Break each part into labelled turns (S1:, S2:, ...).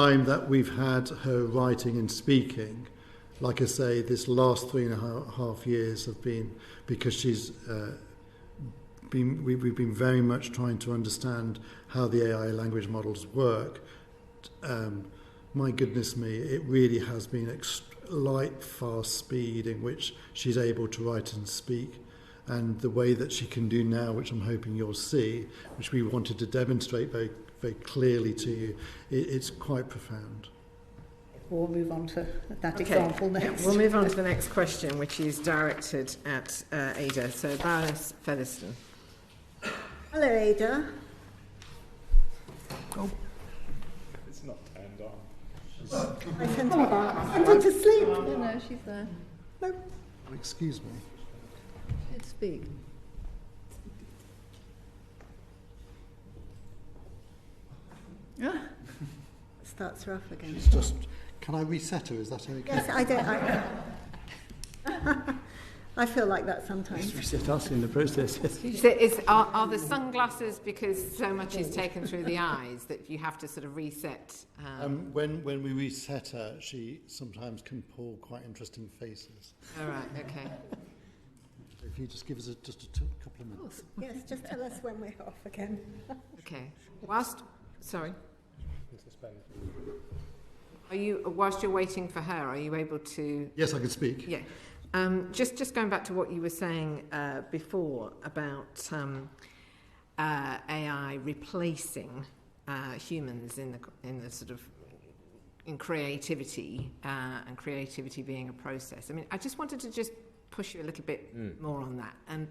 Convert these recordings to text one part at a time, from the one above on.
S1: time that we've had her writing and speaking, like I say, this last 3.5 years have been because she's we've been very much trying to understand how the AI language models work. My goodness me, it really has been light, fast speed in which she's able to write and speak. And the way that she can do now, which I'm hoping you'll see, which we wanted to demonstrate very, very clearly to you, it's quite profound.
S2: We'll move on to that example next.
S3: We'll move on to the next question, which is directed at Ada. So, Baroness Featherstone.
S2: Hello, Ada.
S4: Oh. It's not turned on.
S2: I sent her to sleep.
S5: No, she's there.
S2: No.
S1: Oh, excuse me.
S5: She'd speak.
S2: Starts her off again.
S1: It's just, can I reset her? Is that okay?
S2: Yes, I don't. I feel like that sometimes.
S6: Reset us in the process.
S3: So are the sunglasses because so much is taken through the eyes that you have to sort of reset?
S1: When we reset her, she sometimes can pull quite interesting faces.
S3: All right, okay.
S1: If you just give us just a couple of minutes.
S2: Yes, just tell us when we're off again.
S3: Okay. Whilst you're waiting for her, are you able to?
S1: Yes, I can speak.
S3: Yeah. Just going back to what you were saying before about AI replacing humans in the sort of in creativity and creativity being a process. I mean, I just wanted to just push you a little bit more on that. And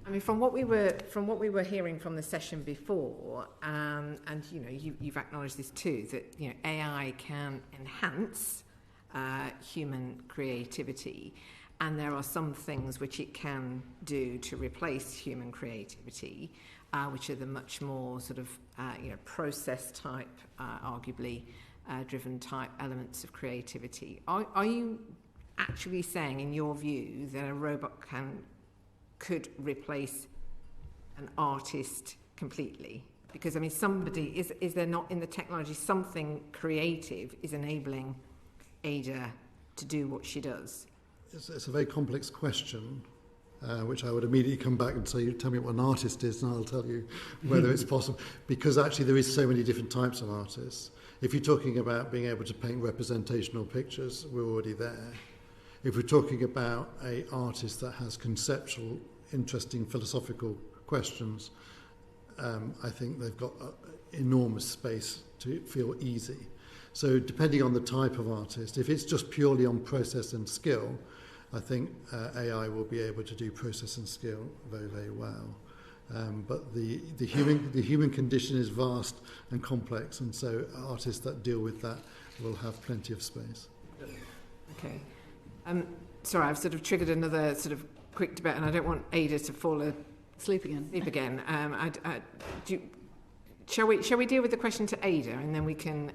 S3: I mean, from what we were hearing from the session before, and you know, you've acknowledged this too, that you know AI can enhance human creativity, and there are some things which it can do to replace human creativity, which are the much more sort of process type, arguably driven type elements of creativity. Are you actually saying, in your view, that a robot could replace an artist completely? Because I mean, is there not in the technology something creative is enabling Ada to do what she does?
S1: It's a very complex question, which I would immediately come back and say, tell me what an artist is, and I'll tell you whether it's possible. Because actually there is so many different types of artists. If you're talking about being able to paint representational pictures, we're already there. If we're talking about an artist that has conceptual, interesting philosophical questions, I think they've got enormous space to feel easy. So depending on the type of artist, if it's just purely on process and skill, I think AI will be able to do process and skill very, very well. But the human condition is vast and complex, and so artists that deal with that will have plenty of space.
S3: Okay. Sorry, I've sort of triggered another sort of quick debate, and I don't want Ada to fall asleep again. Shall we deal with the question to Ada, and then we can...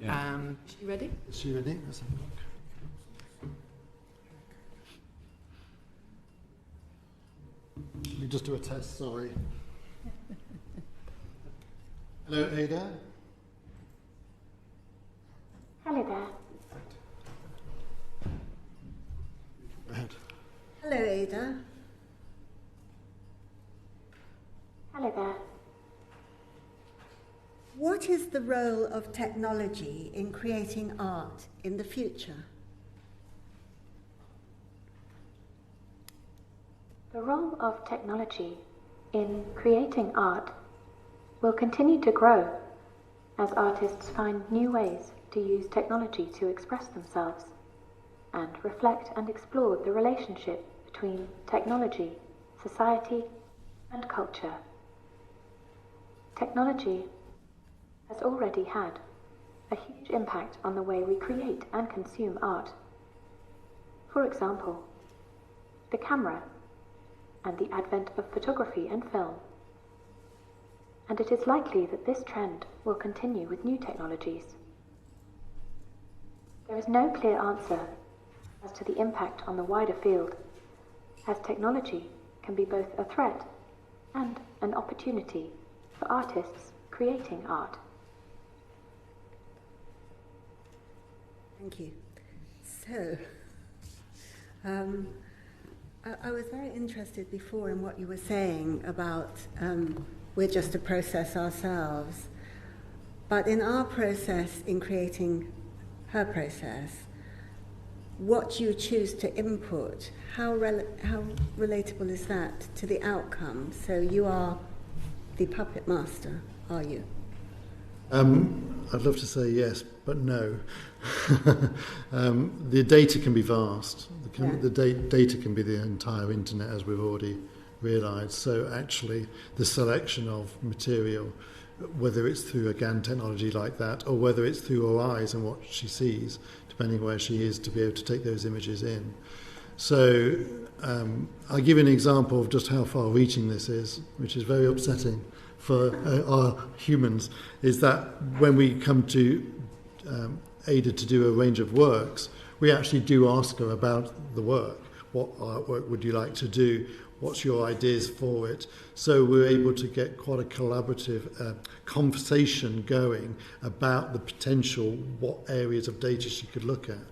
S5: Is she ready?
S1: Is she ready? Let's have a look. Let me just do a test, sorry. Hello, Ada.
S7: Hello there.
S1: Go ahead.
S2: Hello, Ada.
S7: Hello there.
S2: What is the role of technology in creating art in the future?
S7: The role of technology in creating art will continue to grow as artists find new ways to use technology to express themselves and reflect and explore the relationship between technology, society, and culture. Technology has already had a huge impact on the way we create and consume art. For example, the camera and the advent of photography and film. And it is likely that this trend will continue with new technologies. There is no clear answer as to the impact on the wider field, as technology can be both a threat and an opportunity for artists creating art.
S2: Thank you. So, I was very interested before in what you were saying about we're just a process ourselves. But in our process, in creating her process, what you choose to input, how relatable is that to the outcome? So you are the puppet master, are you?
S1: I'd love to say yes, but no. The data can be vast. The data can be the entire internet, as we've already realised. So actually, the selection of material, whether it's through a GAN technology like that, or whether it's through her eyes and what she sees, depending where she is, to be able to take those images in. So I'll give you an example of just how far-reaching this is, which is very upsetting for our humans, is that when we come to Ada to do a range of works, we actually do ask her about the work. What artwork would you like to do? What's your ideas for it? So we're able to get quite a collaborative conversation going about the potential, what areas of data she could look at.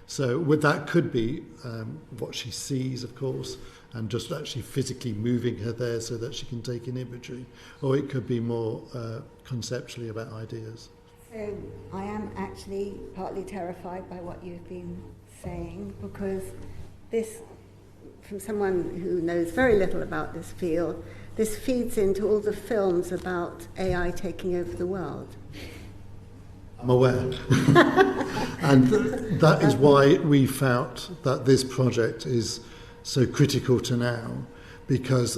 S1: So that could be what she sees, of course, and just actually physically moving her there so that she can take in imagery. Or it could be more conceptually about ideas.
S2: So I am actually partly terrified by what you've been saying, because this, from someone who knows very little about this field, this feeds into all the films about AI taking over the world.
S1: I'm aware. And that is why we felt that this project is so critical to now, because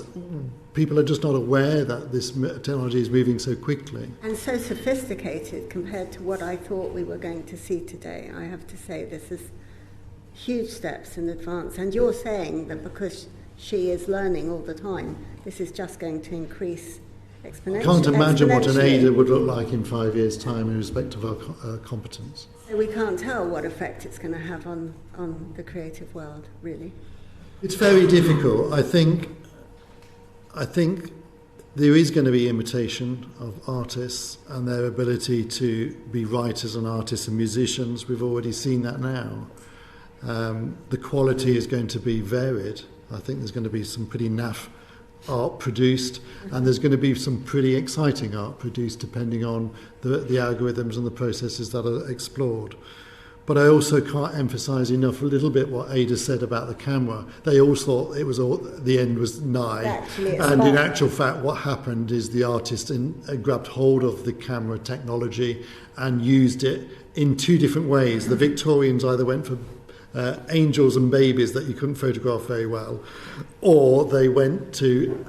S1: people are just not aware that this technology is moving so quickly.
S2: And so sophisticated compared to what I thought we were going to see today. I have to say this is huge steps in advance. And you're saying that because she is learning all the time, this is just going to increase exponentially.
S1: I can't imagine what an Ada would look like in 5 years' time in respect of our competence.
S2: So we can't tell what effect it's going to have on the creative world, really.
S1: It's very difficult. I think there is going to be imitation of artists and their ability to be writers and artists and musicians. We've already seen that now. The quality is going to be varied. I think there's going to be some pretty naff art produced, and there's going to be some pretty exciting art produced depending on the algorithms and the processes that are explored. But I also can't emphasise enough a little bit what Ada said about the camera. They all thought it was the end was nigh, and in actual fact what happened is the artist grabbed hold of the camera technology and used it in two different ways. The Victorians either went for angels and babies that you couldn't photograph very well, or they went to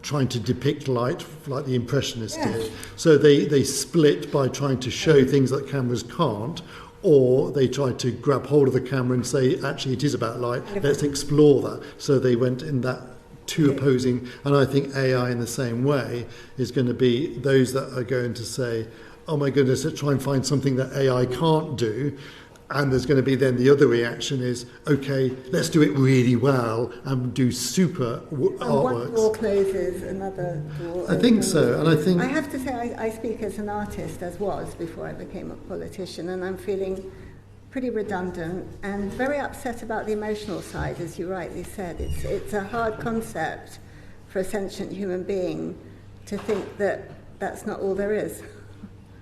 S1: trying to depict light like the Impressionists did. So they split by trying to show things that cameras can't, or they tried to grab hold of the camera and say, actually, it is about light, let's explore that. So they went in that two opposing, and I think AI in the same way is going to be those that are going to say, oh my goodness, let's try and find something that AI can't do. And there's going to be then the other reaction is, okay, let's do it really well and do super artworks.
S2: One door closes, another door.
S1: I think so, and I think...
S2: I have to say I speak as an artist, as was before I became a politician, and I'm feeling pretty redundant and very upset about the emotional side, as you rightly said. It's a hard concept for a sentient human being to think that that's not all there is.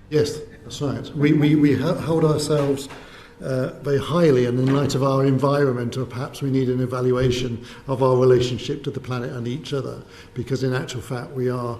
S1: Yes, that's right. We hold ourselves... very highly, and in light of our environment, or perhaps we need an evaluation of our relationship to the planet and each other, because in actual fact we are